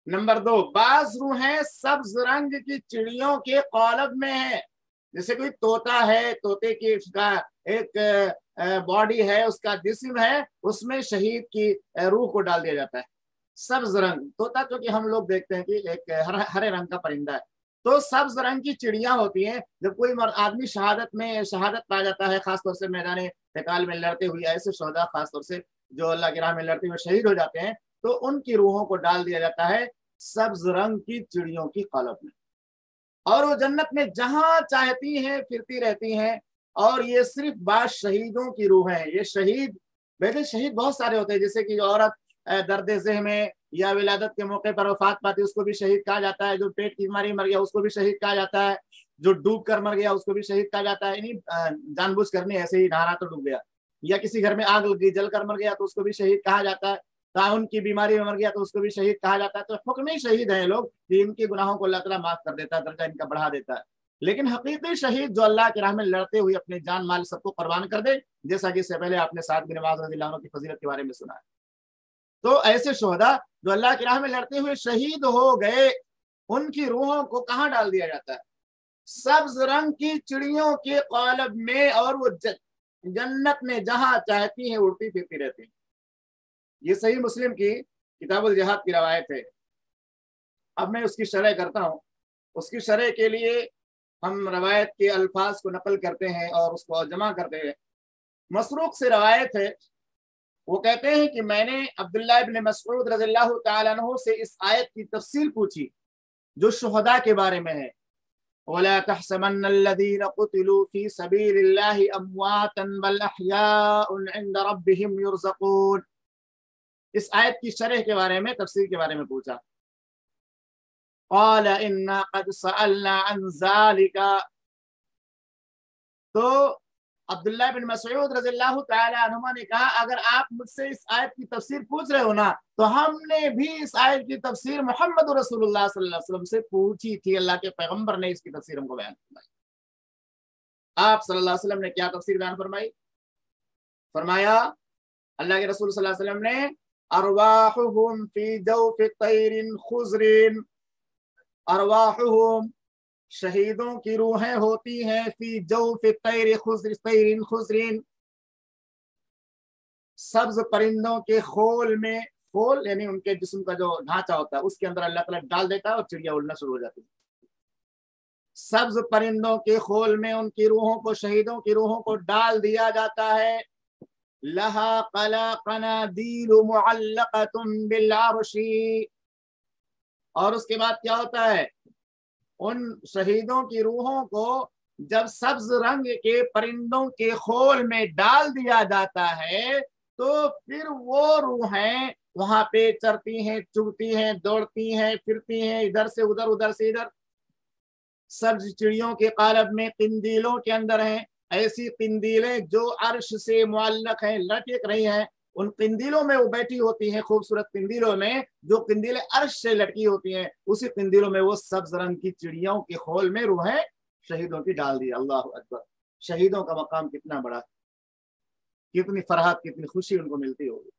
نمبر 2، بعض روحیں سبز رنگ کی چڑیوں کے قالب میں ہیں، جیسے کوئی طوطا ہے، طوطے کی ایک باڈی ہے، اس کا جسم ہے، اس میں شہید کی روح کو ڈال دیا جاتا ہے۔ سبز رنگ طوطا، چونکہ ہم لوگ دیکھتے ہیں کہ ایک ہرے رنگ کا پرندہ ہے، تو سبز رنگ کی چڑیاں ہوتی ہیں. جب کوئی آدمی شہادت پا جاتا ہے، خاص طور سے میدان قتال میں لڑتے ہوئے، ایسے شہداء خاص طور سے جو اللہ کی راہ میں لڑتے ہوئے شہید ہو جاتے ہیں، تو ان کی روحوں کو ڈال دیا جاتا ہے سبز رنگ کی چڑیوں کی قالب میں، اور وہ جنت میں جہاں چاہتی ہیں پھرتی رہتی ہیں. اور یہ صرف بعض شہیدوں کی روح ہیں. یہ شہید بہت سارے ہوتے ہیں، جیسے کہ جو عورت درد ذہ میں یا ولادت کے موقع پر وفات پاتی اس کو بھی شہید کہا جاتا ہے. جو پیٹ کی بیماری مر گیا اس کو بھی شہید کہا جاتا ہے. جو ڈوب کر مر گیا اس کو بھی شہید کہا جاتا ہے. جان بوجھ کر نہیں، ایسے ہی نہارا تو ڈوب گیا. یا کسی گھر میں آگ لگ گئی جل کر مر گیا تو اس کو بھی شہید کہا جاتا ہے. تعاون کی بیماری میں مر گیا تو اس کو بھی شہید کہا جاتا ہے. تو حکمی شہید ہیں لوگ کہ ان کے گناہوں کو اللہ تعالیٰ معاف کر دیتا ہے، درجہ ان کا بڑھا دیتا ہے. لیکن حقیقی شہید جو اللہ کی راہ میں لڑتے ہوئے اپنے جان مال سب کو قربان کر دے، جیسا کہ اس سے پہلے آپ نے سعد بن معاذ رضی اللہ عنہ کی فضیلت کے بارے میں سنا ہے. تو ایسے شہداء جو اللہ کی راہ میں لڑتے ہوئے شہید ہو گئے، ان کی روحوں کو کہاں ڈال دیا جاتا ہے؟ سبز رنگ کی چڑیوں کے قالب میں، اور وہ جنت میں جہاں چاہتی ہیں اڑتی پھرتی رہتی ہیں. یہ صحیح مسلم کی کتاب الجہاد کی روایت ہے. اب میں اس کی شرح کرتا ہوں. اس کی شرح کے لیے ہم روایت کے الفاظ کو نقل کرتے ہیں اور اس کو جمع کرتے ہیں. مسروق سے روایت ہے، وہ کہتے ہیں کہ میں نے عبداللہ ابن مسعود رضی اللہ تعالیٰ عنہ سے اس آیت کی تفصیل پوچھی جو شہداء کے بارے میں ہے. وَلَا تَحْسَبَنَّ الَّذِينَ قُتِلُوا فِي سَبِيلِ اللَّهِ أَمْوَاتًا بَلْ أَحْيَاءٌ عِنْدَ رَبِّهِمْ يُرْزَقُونَ. اس آیت کی شرح کے بارے میں، تفسیر کے بارے میں پوچھا. قَالَ إِنَّا قَدْ سَأَلْنَا عَنْ ذَلِكَ. تو عبداللہ بن مسعود رضی اللہ تعالی عنہ نے کہا اگر آپ مجھ سے اس آیت کی تفسیر پوچھ رہے ہو نا، تو ہم نے بھی اس آیت کی تفسیر محمد رسول اللہ صلی اللہ علیہ وسلم سے پوچھی تھی. اللہ کے پیغمبر نے اس کی تفسیر ہم کو بیان فرمائی. آپ صلی اللہ علیہ وسلم نے کیا تفسیر بیان فرمائی؟ فرمایا اللہ کے رسول صلی اللہ علیہ وسلم نے ارواحهم فی جوف طیر خضر. ارواحهم شہیدوں کی روحیں ہوتی ہیں فی جوف طیر خضر، سبز پرندوں کے خول میں. خول یعنی ان کے جسم کا جو ڈھانچہ ہوتا ہے اس کے اندر اللہ تعالیٰ ڈال دیتا ہے اور چڑیا اڑنا شروع ہو جاتی ہے. سبز پرندوں کے خول میں ان کی روحوں کو، شہیدوں کی روحوں کو ڈال دیا جاتا ہے. لہا قنادیل معلقۃ بالعرش. اور اس کے بعد کیا ہوتا ہے؟ ان شہیدوں کی روحوں کو جب سبز رنگ کے پرندوں کے خول میں ڈال دیا جاتا ہے تو پھر وہ روحیں وہاں پہ چرتی ہیں، چگتی ہیں، دوڑتی ہیں، پھرتی ہیں، ادھر سے ادھر، ادھر سے ادھر. سبز چڑیوں کے قالب میں قندیلوں کے اندر ہیں. ایسی قندیلیں جو عرش سے معلق ہیں، لٹک رہی ہیں. ان قندیلوں میں وہ بیٹھی ہوتی ہیں، خوبصورت قندیلوں میں جو قندیلیں عرش سے لٹکی ہوتی ہیں، اسی قندیلوں میں وہ سبز رنگ کی چڑیوں کے خول میں روحیں شہیدوں کی ڈال دی. اللہ اکبر. شہیدوں کا مقام کتنا بڑا، کتنی فرحت، کتنی خوشی ان کو ملتی ہوگی.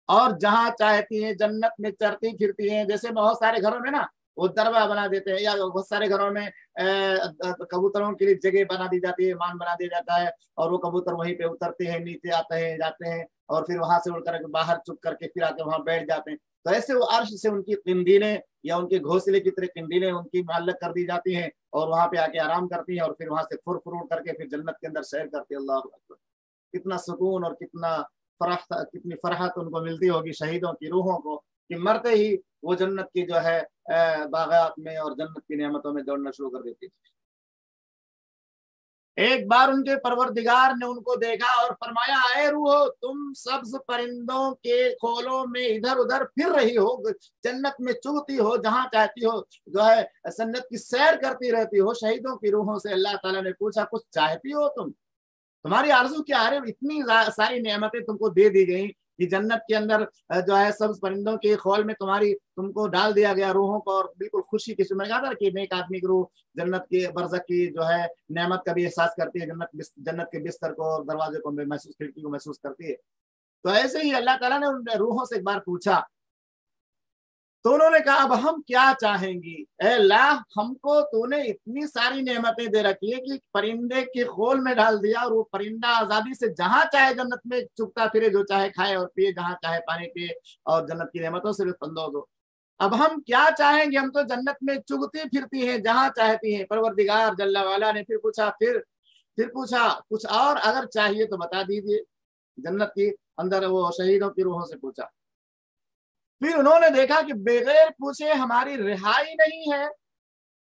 اور جہاں چاہتی ہیں جنت میں چرتی پھرتی ہیں. جیسے بہت سارے گھروں میں نا وہ دربہ بنا دیتے ہیں، یا بہت سارے گھروں میں کبوتروں کے لیے جگہ بنا دی جاتی ہے، مان بنا دیا جاتا ہے، اور وہ کبوتر وہیں پہ اترتے ہیں، نیچے آتے ہیں، جاتے ہیں، اور پھر وہاں سے اڑ کر باہر چپ کر کے پھر آ کے وہاں بیٹھ جاتے ہیں. تو ایسے وہ عرش سے ان کی قندیلیں یا ان کے گھونسلے کی طرح قندیلیں ان کی معلق کر دی جاتی ہیں، اور وہاں پہ آ کے آرام کرتی ہیں، اور پھر وہاں سے پھر اڑ کر کے پھر جنت کے اندر سیر کرتی ہیں. اللہ اکبر. کتنا سکون اور کتنی فرحت ان کو ملتی ہوگی شہیدوں کی روحوں کو کہ مرتے ہی وہ جنت کی جو ہے باغات میں اور جنت کی نعمتوں میں دوڑنا شروع کر دیتی. ایک بار ان کے پروردگار نے ان کو دیکھا اور فرمایا اے روحو، تم سبز پرندوں کے کھولوں میں ادھر ادھر پھر رہی ہو، جنت میں چگتی ہو، جہاں چاہتی ہو جو ہے جنت کی سیر کرتی رہتی ہو. شہیدوں کی روحوں سے اللہ تعالیٰ نے پوچھا کچھ چاہتی ہو تمہاری آرزو کیا ہے؟ اتنی ساری نعمتیں تم کو دے دی گئیں کہ جنت کے اندر جو ہے سبز پرندوں کے خول میں تم کو ڈال دیا گیا روحوں کو، اور بالکل خوشی کی میں کہا تھا کہ ایک آدمی کی روح جنت کے برزخ کی جو ہے نعمت کا بھی احساس کرتی ہے، جنت کے بستر کو اور دروازے کو محسوس، کھڑکی کو محسوس کرتی ہے. تو ایسے ہی اللہ تعالیٰ نے ان روحوں سے ایک بار پوچھا تو انہوں نے کہا اب ہم کیا چاہیں گی؟ اے اللہ، ہم کو تو نے اتنی ساری نعمتیں دے رکھی ہے کہ پرندے کے خول میں ڈال دیا، اور وہ پرندہ آزادی سے جہاں چاہے جنت میں چگتا پھرے، جو چاہے کھائے اور پیے، جہاں چاہے پانی پیے، اور جنت کی نعمتوں سے لطف اندوز ہو. اب ہم کیا چاہیں گے؟ ہم تو جنت میں چگتی پھرتی ہیں جہاں چاہتی ہیں۔ پروردگار جل وعلا نے پھر پوچھا کچھ اور اگر چاہیے تو بتا دیجیے۔ جنت کی اندر وہ شہیدوں کی روحوں سے پوچھا، پھر انہوں نے دیکھا کہ بغیر پوچھے ہماری رہائی نہیں ہے۔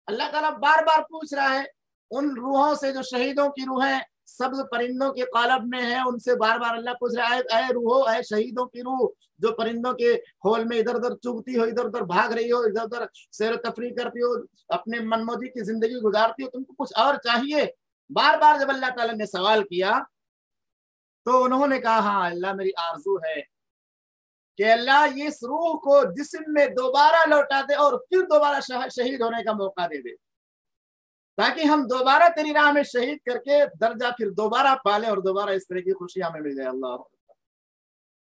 اللہ تعالیٰ بار بار پوچھ رہا ہے ان روحوں سے جو شہیدوں کی روحیں سبز پرندوں کے قالب میں ہیں، ان سے بار بار اللہ پوچھ رہا ہے اے روحو، اے شہیدوں کی روح جو پرندوں کے ہول میں ادھر ادھر چگتی ہو، ادھر ادھر بھاگ رہی ہو، ادھر ادھر سیر و تفریح کرتی ہو، اپنے من موجی کی زندگی گزارتی ہو، تم کو کچھ اور چاہیے؟ بار بار جب اللہ تعالیٰ نے سوال کیا تو انہوں نے کہا ہاں اللہ میری آرزو ہے کہ اللہ اس روح کو جسم میں دوبارہ لوٹا دے اور پھر دوبارہ شہید ہونے کا موقع دے دے، تاکہ ہم دوبارہ تیری راہ میں شہید کر کے درجہ پھر دوبارہ پالیں اور دوبارہ اس طرح کی خوشی ہمیں مل جائے۔ اللہ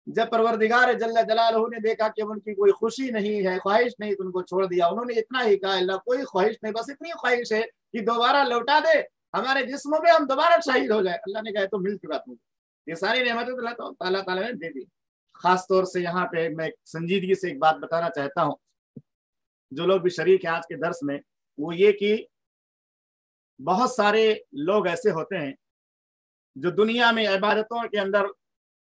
جب پروردگار جل جلالہ نے دیکھا کہ ان کی کوئی خوشی نہیں ہے، خواہش نہیں، تو ان کو چھوڑ دیا۔ انہوں نے اتنا ہی کہا اللہ کوئی خواہش نہیں، بس اتنی خواہش ہے کہ دوبارہ لوٹا دے ہمارے جسموں میں، ہم دوبارہ شہید ہو جائے۔ اللہ نے کہا تو مل چکا تم کو، یہ ساری نعمتیں اللہ تعالیٰ نے دے دی۔ خاص طور سے یہاں پہ میں سنجیدگی سے ایک بات بتانا چاہتا ہوں، جو لوگ بھی شریک ہیں آج کے درس میں، وہ یہ کہ بہت سارے لوگ ایسے ہوتے ہیں جو دنیا میں عبادتوں کے اندر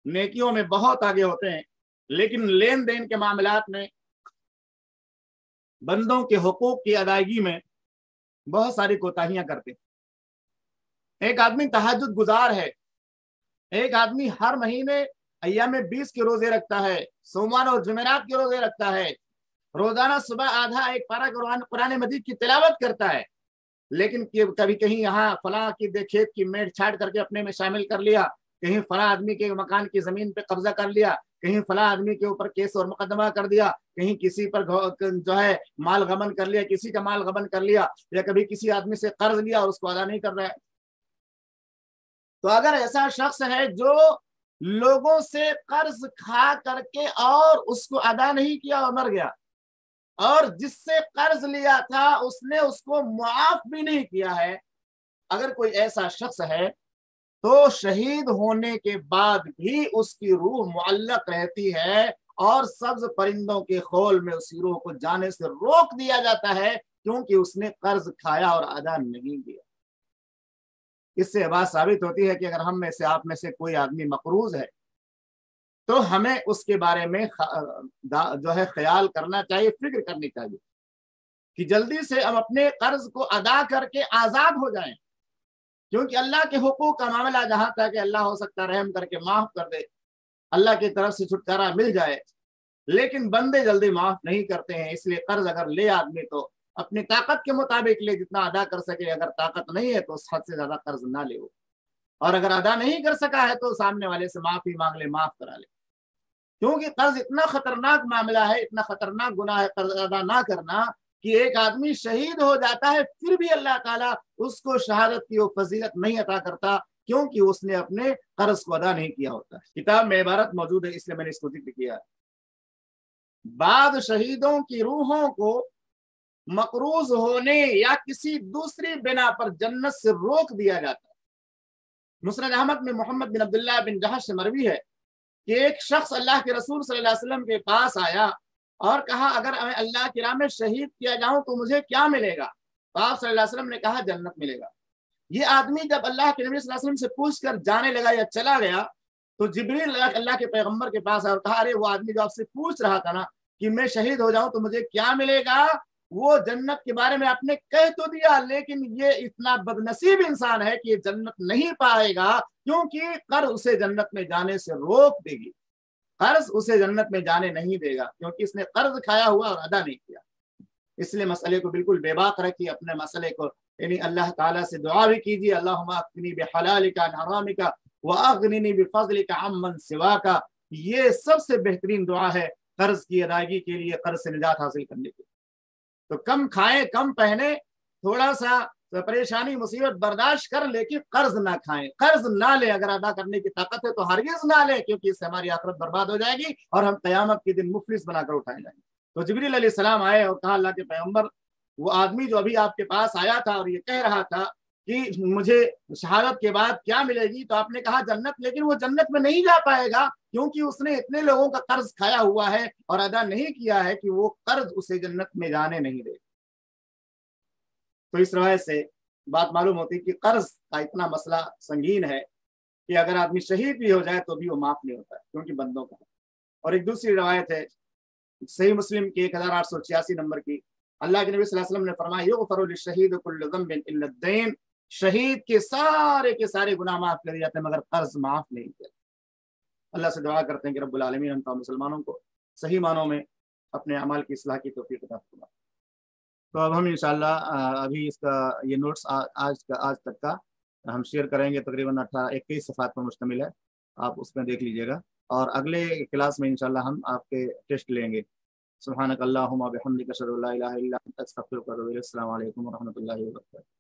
نیکیوں میں بہت آگے ہوتے ہیں، لیکن لین دین کے معاملات میں، بندوں کے حقوق کی ادائیگی میں بہت ساری کوتاہیاں کرتے ہیں۔ ایک آدمی تہجد گزار ہے، ایک آدمی ہر مہینے ایام 20 کے روزے رکھتا ہے، سوموار اور جمعرات کے روزے رکھتا ہے، روزانہ صبح آدھا ایک پارہ قرآن مجید کی تلاوت کرتا ہے، لیکن کبھی کہیں یہاں فلاں کی کھیت کی میڑ چھاڑ کر کے اپنے میں شامل کر لیا، کہیں فلاں آدمی کے مکان کی زمین پہ قبضہ کر لیا، کہیں فلاں آدمی کے اوپر کیس اور مقدمہ کر دیا، کہیں کسی پر جو ہے مال غبن کر لیا، کسی کا مال غبن کر لیا، یا کبھی کسی آدمی سے قرض لیا اور اس کو ادا نہیں کر رہا ہے۔ تو اگر ایسا شخص ہے جو لوگوں سے قرض کھا کر کے اور اس کو ادا نہیں کیا اور مر گیا، اور جس سے قرض لیا تھا اس نے اس کو معاف بھی نہیں کیا ہے، اگر کوئی ایسا شخص ہے تو شہید ہونے کے بعد بھی اس کی روح معلق رہتی ہے اور سبز پرندوں کے خول میں اسی روح کو جانے سے روک دیا جاتا ہے، کیونکہ اس نے قرض کھایا اور ادا نہیں کیا۔ اس سے بات ثابت ہوتی ہے کہ اگر ہم میں سے آپ میں سے کوئی آدمی مقروض ہے تو ہمیں اس کے بارے میں جو ہے خیال کرنا چاہیے، فکر کرنی چاہیے کہ جلدی سے ہم اپنے قرض کو ادا کر کے آزاد ہو جائیں، کیونکہ اللہ کے حقوق کا معاملہ جہاں تک کہ اللہ ہو سکتا رحم کر کے معاف کر دے، اللہ کی طرف سے چھٹکارا مل جائے، لیکن بندے جلدی معاف نہیں کرتے ہیں۔ اس لیے قرض اگر لے آدمی تو اپنی طاقت کے مطابق لے، جتنا ادا کر سکے، اگر طاقت نہیں ہے تو اس حد سے زیادہ قرض نہ لے، اور اگر ادا نہیں کر سکا ہے تو سامنے والے سے معافی مانگ لے، معاف کرا لے، کیونکہ قرض اتنا خطرناک معاملہ ہے، اتنا خطرناک گناہ ہے قرض ادا نہ کرنا، کہ ایک آدمی شہید ہو جاتا ہے پھر بھی اللہ تعالیٰ اس کو شہادت کی وہ فضیلت نہیں عطا کرتا، کیونکہ اس نے اپنے قرض کو ادا نہیں کیا ہوتا۔ کتاب میں عبارت موجود ہے، اس لیے میں نے اس کو ذکر کیا۔ بعض شہیدوں کی روحوں کو مقروض ہونے یا کسی دوسری بنا پر جنت سے روک دیا جاتا ہے۔ مسند احمد میں محمد بن عبداللہ بن جہش سے مروی ہے کہ ایک شخص اللہ کے رسول صلی اللہ علیہ وسلم کے پاس آیا اور کہا اگر میں اللہ کی راہ میں شہید کیا جاؤں تو مجھے کیا ملے گا؟ تو آپ صلی اللہ علیہ وسلم نے کہا جنت ملے گا۔ یہ آدمی جب اللہ کے نبی صلی اللہ علیہ وسلم سے پوچھ کر جانے لگا یا چلا گیا تو جبریل اللہ کے پیغمبر کے پاس آیا اور کہا ارے وہ آدمی جو آپ سے پوچھ رہا تھا نا کہ میں شہید ہو جاؤں تو مجھے کیا ملے گا، وہ جنت کے بارے میں آپ نے کہہ تو دیا، لیکن یہ اتنا بدنصیب انسان ہے کہ یہ جنت نہیں پائے گا، کیونکہ قرض اسے جنت میں جانے سے روک دے گی، قرض اسے جنت میں جانے نہیں دے گا، کیونکہ اس نے قرض کھایا ہوا اور ادا نہیں کیا۔ اس لیے مسئلے کو بالکل بے باک رکھیے، اپنے مسئلے کو یعنی اللہ تعالیٰ سے دعا بھی کیجیے، اللہم اکفنی بحلالک عن حرامک واغننی بفضلک عمن سواک۔ یہ سب سے بہترین دعا ہے قرض کی ادائیگی کے لیے، قرض سے نجات حاصل کرنے کے لیے۔ تو کم کھائیں، کم پہنے، تھوڑا سا پریشانی مصیبت برداشت کر، لیکن قرض نہ کھائیں، قرض نہ لیں۔ اگر ادا کرنے کی طاقت ہے تو ہرگز نہ لیں، کیونکہ اس سے ہماری آخرت برباد ہو جائے گی اور ہم قیامت کے دن مفلس بنا کر اٹھائے جائیں گے۔ تو جبریل علیہ السلام آئے اور کہا اللہ کے پیغمبر وہ آدمی جو ابھی آپ کے پاس آیا تھا اور یہ کہہ رہا تھا کہ مجھے شہادت کے بعد کیا ملے گی، تو آپ نے کہا جنت، لیکن وہ جنت میں نہیں جا پائے گا کیونکہ اس نے اتنے لوگوں کا قرض کھایا ہوا ہے اور ادا نہیں کیا ہے کہ وہ قرض اسے جنت میں جانے نہیں دے۔ تو اس روایت سے بات معلوم ہوتی ہے کہ قرض کا اتنا مسئلہ سنگین ہے کہ اگر آدمی شہید بھی ہو جائے تو بھی وہ معاف نہیں ہوتا ہے، کیونکہ بندوں کا ہے۔ اور ایک دوسری روایت ہے صحیح مسلم کی 1886 نمبر کی، اللہ کے نبی صلی اللہ علیہ وسلم نے فرمایا یغفر للشہید کل ذنب الا الدین، شہید کے سارے گناہ معاف کر دیے جاتے ہیں مگر قرض معاف نہیں کیا۔ اللہ سے دعا کرتے ہیں کہ رب العالمین ہم تمام مسلمانوں کو صحیح معنوں میں اپنے اعمال کی اصلاح کی توفیق عطا فرمائے۔ تو اب ہم انشاءاللہ ابھی اس کا یہ نوٹس آج تک کا ہم شیئر کریں گے، تقریباً 21 صفحات پر مشتمل ہے، آپ اس میں دیکھ لیجئے گا، اور اگلے کلاس میں انشاءاللہ ہم آپ کے ٹیسٹ لیں گے۔ سبحانک اللہم و بحمدک اشہد ان لا الہ الا انت استغفرک و اتوب الیک۔ السلام علیکم و رحمۃ اللہ وبرکاتہ۔